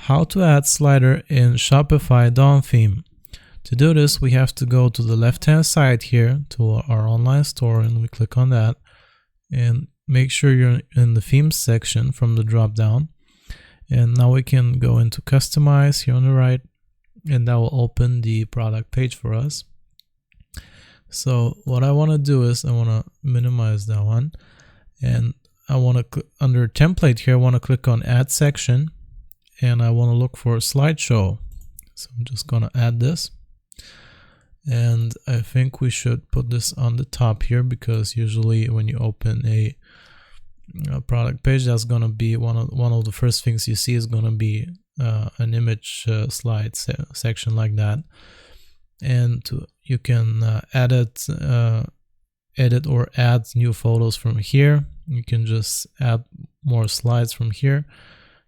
how to add slider in Shopify Dawn theme. To do this, we have to go to the left-hand side here to our online store, and we click on that and make sure you're in the themes section from the drop down. And now we can go into customize here on the right, and that will open the product page for us. So what I want to do is I want to minimize that one, and I want to under template here, I want to click on add section, and I want to look for a slideshow. So I'm just going to add this, and I think we should put this on the top here, because usually when you open a product page, that's going to be one of the first things you see is going to be an image slide section like that. And you can edit or add new photos from here. You can just add more slides from here.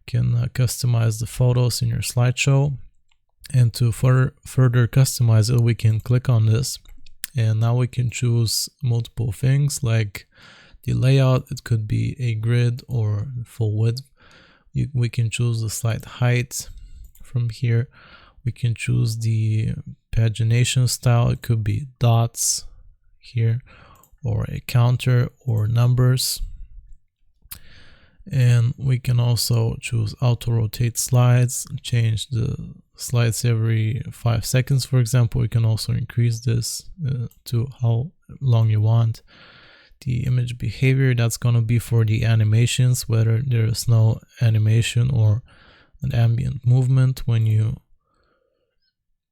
You can customize the photos in your slideshow. And to further customize it, we can click on this, and now we can choose multiple things like the layout. It could be a grid or full width. We can choose the slide height from here. We can choose the pagination style. It could be dots here, or a counter, or numbers. And we can also choose auto rotate slides, change the slides every 5 seconds, for example. We can also increase this to how long you want. The image behavior, that's going to be for the animations, whether there is no animation or an ambient movement. When you,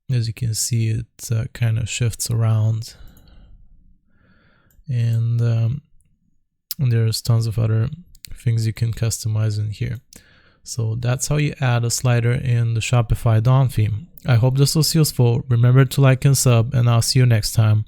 as you can see, it kind of shifts around. And there's tons of other things you can customize in here. So that's how you add a slider in the Shopify Dawn theme. I hope this was useful. Remember to like and sub, and I'll see you next time.